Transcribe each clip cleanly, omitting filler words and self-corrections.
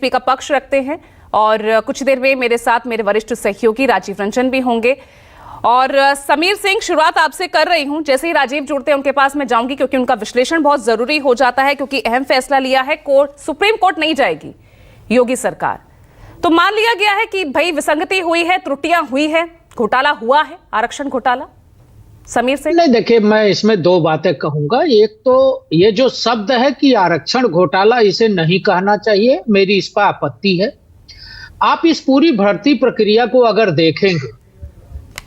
BSP का पक्ष रखते हैं और कुछ देर में मेरे साथ मेरे वरिष्ठ सहयोगी राजीव रंजन भी होंगे। और समीर सिंह, शुरुआत आपसे कर रही हूं। जैसे ही राजीव जुड़ते हैं उनके पास मैं जाऊंगी क्योंकि उनका विश्लेषण बहुत जरूरी हो जाता है, क्योंकि अहम फैसला लिया है कोर्ट, सुप्रीम कोर्ट नहीं जाएगी योगी सरकार। तो मान लिया गया है कि भाई विसंगति हुई है, त्रुटियां हुई है, घोटाला हुआ है, आरक्षण घोटाला। समीर सिंह, नहीं, देखिए, मैं इसमें दो बातें कहूंगा। एक तो ये जो शब्द है कि आरक्षण घोटाला, इसे नहीं कहना चाहिए, मेरी इस पर आपत्ति है। आप इस पूरी भर्ती प्रक्रिया को अगर देखेंगे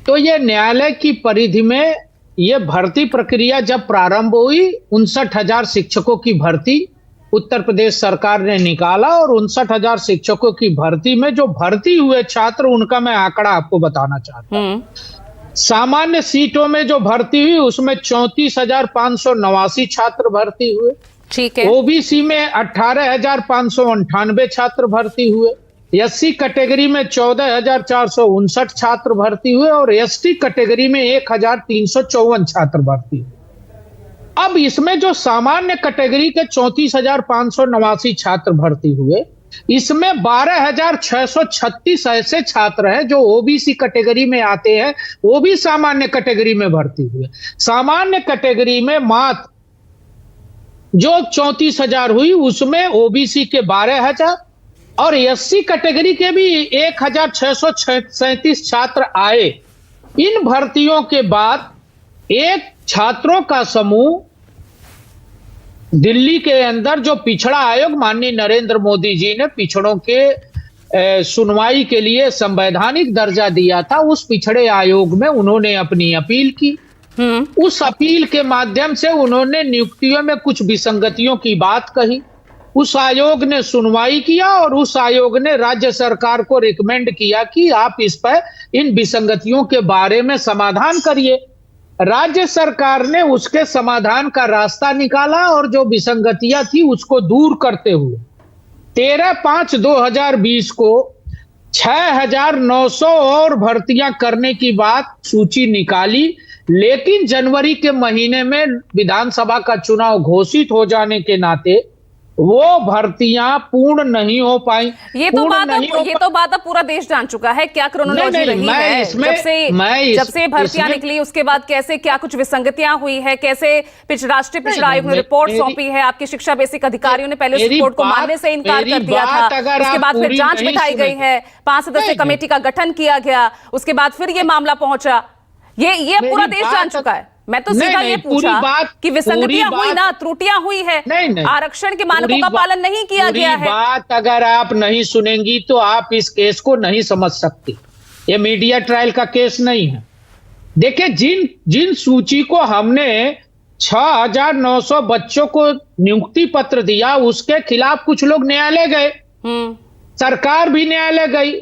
तो ये न्यायालय की परिधि में ये भर्ती प्रक्रिया जब प्रारंभ हुई, 59,000 शिक्षकों की भर्ती उत्तर प्रदेश सरकार ने निकाला और 59,000 शिक्षकों की भर्ती में जो भर्ती हुए छात्र, उनका मैं आंकड़ा आपको बताना चाहता हूं। सामान्य सीटों में जो भर्ती हुई उसमें 34,589 छात्र भर्ती हुए। ठीक है। ओबीसी में 18,598 छात्र भर्ती हुए। एससी कैटेगरी में 14,459 छात्र भर्ती हुए और एसटी कैटेगरी में 1,354 छात्र भर्ती हुए। अब इसमें जो सामान्य कैटेगरी के 34,589 छात्र भर्ती हुए, इसमें 12,636 ऐसे छात्र हैं जो ओबीसी कैटेगरी में आते हैं, वो भी सामान्य कैटेगरी में भर्ती हुए। सामान्य कैटेगरी में मात्र जो 34,000 हुई उसमें ओबीसी के 12,000 और एससी कैटेगरी के भी 1,637 छात्र आए। इन भर्तियों के बाद एक छात्रों का समूह दिल्ली के अंदर, जो पिछड़ा आयोग माननीय नरेंद्र मोदी जी ने पिछड़ों के सुनवाई के लिए संवैधानिक दर्जा दिया था, उस पिछड़े आयोग में उन्होंने अपनी अपील की। उस अपील के माध्यम से उन्होंने नियुक्तियों में कुछ विसंगतियों की बात कही। उस आयोग ने सुनवाई किया और उस आयोग ने राज्य सरकार को रिकमेंड किया कि आप इस पर इन विसंगतियों के बारे में समाधान करिए। राज्य सरकार ने उसके समाधान का रास्ता निकाला और जो विसंगतियां थी उसको दूर करते हुए 13/5/2020 को 6,900 और भर्तियां करने की बात सूची निकाली। लेकिन जनवरी के महीने में विधानसभा का चुनाव घोषित हो जाने के नाते वो भर्तियां पूर्ण नहीं हो पाई। ये तो बात अब पूरा देश जान चुका है क्या क्रोनोलॉजी रही है जब से भर्तियां निकली, उसके बाद कैसे क्या कुछ विसंगतियां हुई है, कैसे राष्ट्रीय पिछड़ा आयोग ने रिपोर्ट सौंपी है, आपके शिक्षा बेसिक अधिकारियों ने पहले उस रिपोर्ट को मानने से इनकार कर दिया था, उसके बाद फिर जांच बिठाई गई है, 5 सदस्यीय कमेटी का गठन किया गया, उसके बाद फिर ये मामला पहुंचा। ये पूरा देश जान चुका है। मैं तो सीधा ये पूछा कि विसंगतियां हुई ना, त्रुटियां हुई है, आरक्षण के मानकों का पालन नहीं किया गया है। बात अगर आप नहीं सुनेंगी तो आप इस केस को नहीं समझ सकती। ये मीडिया ट्रायल का केस नहीं है। देखिए, जिन सूची को हमने 6,900 बच्चों को नियुक्ति पत्र दिया, उसके खिलाफ कुछ लोग न्यायालय गए, सरकार भी न्यायालय गई।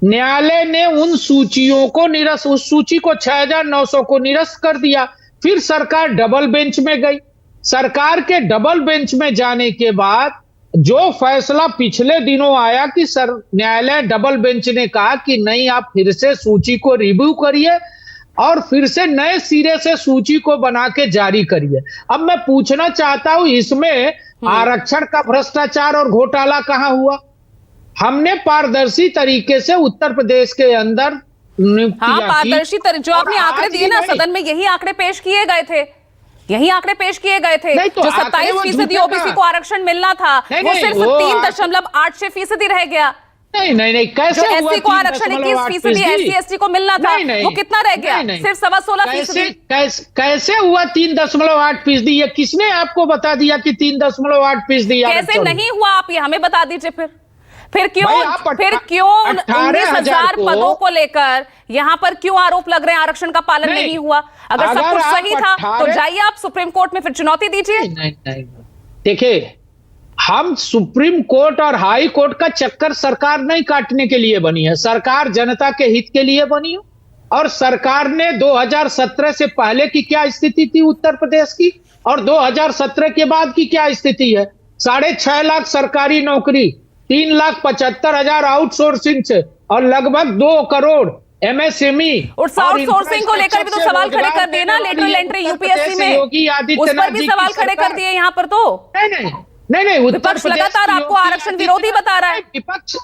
न्यायालय ने उन सूचियों को उस सूची को 6,900 को निरस्त कर दिया। फिर सरकार डबल बेंच में गई। सरकार के डबल बेंच में जाने के बाद जो फैसला पिछले दिनों आया कि न्यायालय डबल बेंच ने कहा कि नहीं, आप फिर से सूची को रिव्यू करिए और फिर से नए सिरे से सूची को बना के जारी करिए। अब मैं पूछना चाहता हूं, इसमें आरक्षण का भ्रष्टाचार और घोटाला कहां हुआ? हमने पारदर्शी तरीके से उत्तर प्रदेश के अंदर पारदर्शी जो आपने आंकड़े दिए ना सदन में, यही आंकड़े पेश किए गए थे, जो 27% ओबीसी को आरक्षण मिलना था वो सिर्फ 3.86% रह गया। नहीं, कैसे जो एससी को आरक्षण 21%, SC/ST को मिलना था वो कितना रह गया? सिर्फ 16.25%। कैसे हुआ 3.8%? ये किसने आपको बता दिया कि 3.8%? कैसे नहीं हुआ, आप ये हमें बता दीजिए। फिर क्यों 19,000 पदों को लेकर यहां पर क्यों आरोप लग रहे हैं आरक्षण का पालन नहीं हुआ? अगर सब कुछ सही था तो जाइए आप सुप्रीम कोर्ट में फिर चुनौती दीजिए। नहीं, देखिए, हम सुप्रीम कोर्ट और हाई कोर्ट का चक्कर सरकार नहीं काटने के लिए बनी है। सरकार जनता के हित के लिए बनी है। और सरकार ने 2017 से पहले की क्या स्थिति थी उत्तर प्रदेश की और 2017 के बाद की क्या स्थिति है? 6.5 लाख सरकारी नौकरी, 3,75,000 आउटसोर्सिंग से और लगभग 2 करोड़ MSME। और आउटसोर्सिंग को लेकर भी तो सवाल खड़े कर दिए ना लेटरल एंट्री यूपीएससी में, उस पर भी सवाल खड़े कर दिए यहाँ पर। तो नहीं, उत्तर विपक्ष लगातार आपको आरक्षण विरोधी बता रहा है।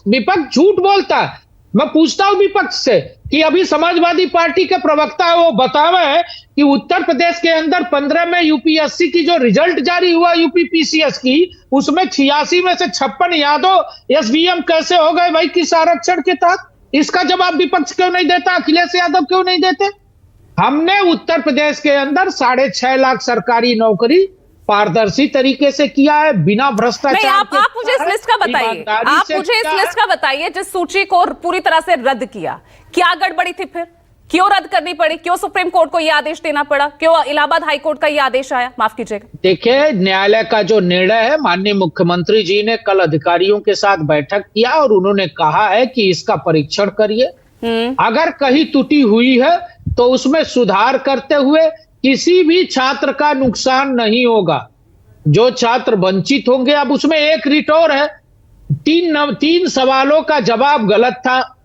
विपक्ष झूठ बोलता है। मैं पूछता हूं विपक्ष से कि अभी समाजवादी पार्टी के प्रवक्ता है वो बतावे कि उत्तर प्रदेश के अंदर 15 में यूपीएससी की जो रिजल्ट जारी हुआ यूपीपीसीएस की, उसमें 86 में से 56 यादव एसवीएम कैसे हो गए भाई किस आरक्षण के तहत? इसका जवाब विपक्ष क्यों नहीं देता? अखिलेश यादव क्यों नहीं देते? हमने उत्तर प्रदेश के अंदर 6.5 लाख सरकारी नौकरी पारदर्शी तरीके से किया है, बिना भ्रष्टाचार। आप मुझे इस लिस्ट का बताइए, आप मुझे इस लिस्ट का बताइए जिस सूची को पूरी तरह से रद्द किया, क्या गड़बड़ी थी? फिर क्यों रद्द करनी पड़ी? क्यों सुप्रीम कोर्ट को यह आदेश देना पड़ा? क्यों इलाहाबाद हाई कोर्ट का यह आदेश आया? माफ कीजिएगा। देखिए, न्यायालय का जो निर्णय है, माननीय मुख्यमंत्री जी ने कल अधिकारियों के साथ बैठक किया और उन्होंने कहा है कि इसका परीक्षण करिए, अगर कहीं त्रुटि हुई है तो उसमें सुधार करते हुए किसी भी छात्र का नुकसान नहीं होगा। जो छात्र वंचित होंगे, अब उसमें एक रिटोर है, 3 सवालों का जवाब गलत था।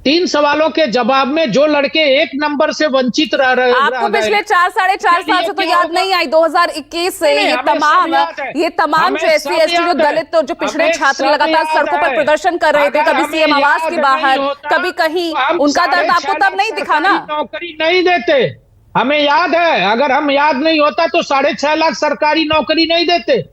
3 सवालों के जवाब में जो लड़के 1 नंबर से वंचित रह रहे हैं, आपको पिछले 4-4.5 साल से तो याद नहीं आई? 2021 से ये तमाम जो एससी एसटी जो दलित और जो पिछड़े छात्र लगातार सड़कों पर प्रदर्शन कर रहे थे, कभी सीएम आवास के बाहर, कभी कहीं, उनका दर्द आपको तब नहीं दिखा ना? नौकरी नहीं देते, हमें याद है। अगर हम याद नहीं होता तो 6.5 लाख सरकारी नौकरी नहीं देते।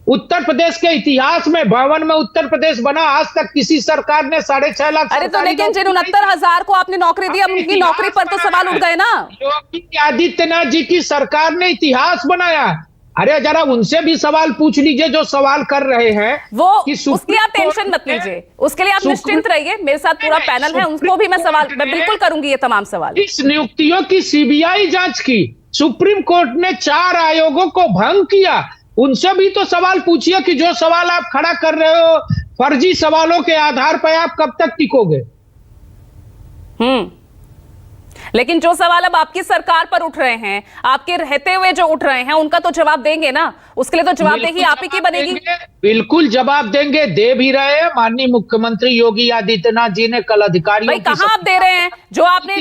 उत्तर प्रदेश के इतिहास में 52 में उत्तर प्रदेश बना, आज तक किसी सरकार ने 6.5 लाख। अरे तो लेकिन जिन 69,000 को आपने नौकरी दी, अब उनकी नौकरी पर तो सवाल उठ गए ना। योगी आदित्यनाथ जी की सरकार ने इतिहास बनाया। अरे जरा उनसे भी सवाल पूछ लीजिए जो सवाल कर रहे हैं वो, उसकी आप टेंशन मत लीजिए, उसके लिए आप निश्चिंत रहिए। मेरे साथ पूरा पैनल है, उनको भी मैं बिल्कुल करूंगी ये तमाम सवाल। इस नियुक्तियों की सीबीआई जांच की, सुप्रीम कोर्ट ने 4 आयोगों को भंग किया, उनसे भी तो सवाल पूछिए कि जो सवाल आप खड़ा कर रहे हो फर्जी सवालों के आधार पर आप कब तक टिकोगे? लेकिन जो सवाल अब आपकी सरकार पर उठ रहे हैं, आपके रहते हुए जो उठ रहे हैं, उनका तो जवाब देंगे ना? उसके लिए तो जवाबदेही आप ही की बनेगी। बिल्कुल जवाब देंगे, दे भी रहे हैं। माननीय मुख्यमंत्री योगी आदित्यनाथ जी ने कल अधिकारियों कहां आप दे रहे हैं?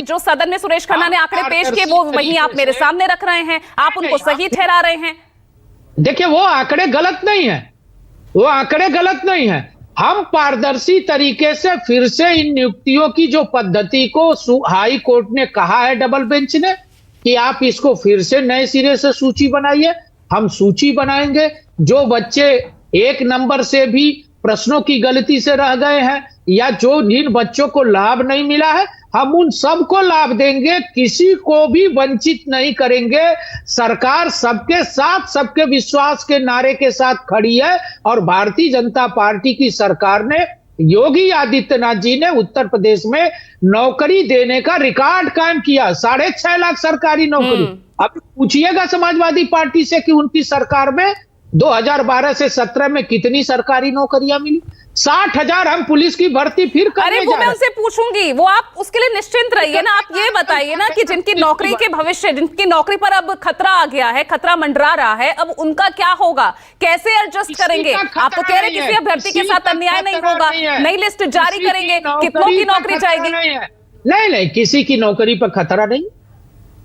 जो सदन में सुरेश खन्ना ने आंकड़े पेश किए वो वहीं आप मेरे सामने रख रहे हैं, आप उनको सही ठहरा रहे हैं। देखिए, वो आंकड़े गलत नहीं है, वो आंकड़े गलत नहीं है। हम पारदर्शी तरीके से फिर से इन नियुक्तियों की जो पद्धति को हाई कोर्ट ने कहा है, डबल बेंच ने, कि आप इसको फिर से नए सिरे से सूची बनाइए। हम सूची बनाएंगे। जो बच्चे 1 नंबर से भी प्रश्नों की गलती से रह गए हैं या जो जिन बच्चों को लाभ नहीं मिला है, हम उन सबको लाभ देंगे, किसी को भी वंचित नहीं करेंगे। सरकार सबके साथ, सबके विश्वास के नारे के साथ खड़ी है और भारतीय जनता पार्टी की सरकार ने, योगी आदित्यनाथ जी ने उत्तर प्रदेश में नौकरी देने का रिकॉर्ड कायम किया। 6.5 लाख सरकारी नौकरी। अब पूछिएगा समाजवादी पार्टी से कि उनकी सरकार में 2012 से 17 में कितनी सरकारी नौकरियां मिली? 60,000 हम पुलिस की भर्ती फिर करने जा रहे हैं। वो मैं उनसे पूछूंगी, वो आप उसके लिए निश्चिंत रहिए ना। आप ये बताइए ना कि जिनकी नौकरी के भविष्य, जिनकी नौकरी पर अब खतरा आ गया है, खतरा मंडरा रहा है, अब उनका क्या होगा? कैसे एडजस्ट करेंगे? आप तो कह रहे किसी अभ्यर्थी के साथ अन्याय नहीं होगा, नई लिस्ट जारी करेंगे, कितनों की नौकरी जाएगी? नहीं, किसी की नौकरी पर खतरा नहीं।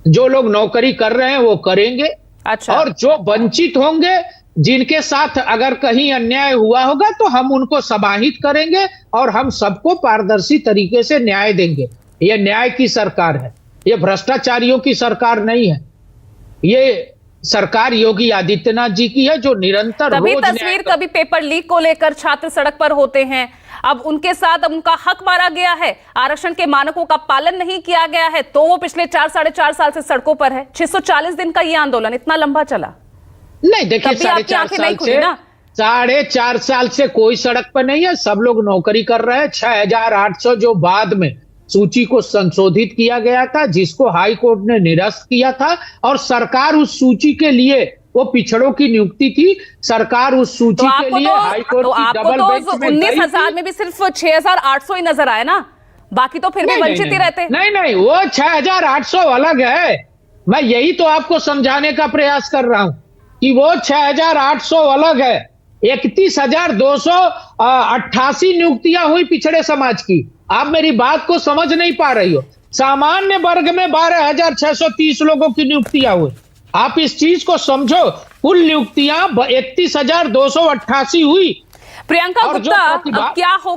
जो लोग नौकरी कर रहे हैं वो करेंगे। अच्छा। और जो वंचित होंगे, जिनके साथ अगर कहीं अन्याय हुआ होगा, तो हम उनको समाहित करेंगे और हम सबको पारदर्शी तरीके से न्याय देंगे। ये न्याय की सरकार है, ये भ्रष्टाचारियों की सरकार नहीं है। ये सरकार योगी आदित्यनाथ जी की है, जो निरंतर कभी तस्वीर, कभी पेपर लीक को लेकर छात्र सड़क पर होते हैं। अब उनके साथ अब उनका हक मारा गया है, आरक्षण के मानकों का पालन नहीं किया गया है, तो वो पिछले 4-4.5 साल से सड़कों पर है। 640 दिन का ये आंदोलन इतना लंबा चला। नहीं, देखिए, 4.5 साल से कोई सड़क पर नहीं है, सब लोग नौकरी कर रहे हैं। 6,800 जो बाद में सूची को संशोधित किया गया था, जिसको हाई कोर्ट ने निरस्त किया था, और सरकार उस सूची के लिए, वो पिछड़ों की नियुक्ति थी, सरकार उस सूची के लिए हाई कोर्ट की डबल बेंच में 19,000 में भी सिर्फ 6,800 ही नजर आए ना, बाकी तो फिर भी वंचित ही रहते। नहीं, वो 6,800 अलग है। मैं यही तो आपको समझाने का प्रयास कर रहा हूं कि वो 6,800 अलग है। 31,288 नियुक्तियां हुई पिछड़े समाज की। आप मेरी बात को समझ नहीं पा रही हो। सामान्य वर्ग में 12,630 लोगों की नियुक्तियां हुई। आप इस चीज को समझो कुल नियुक्तियां 31,288 हुई। प्रियंका गुप्ता, अब क्या हो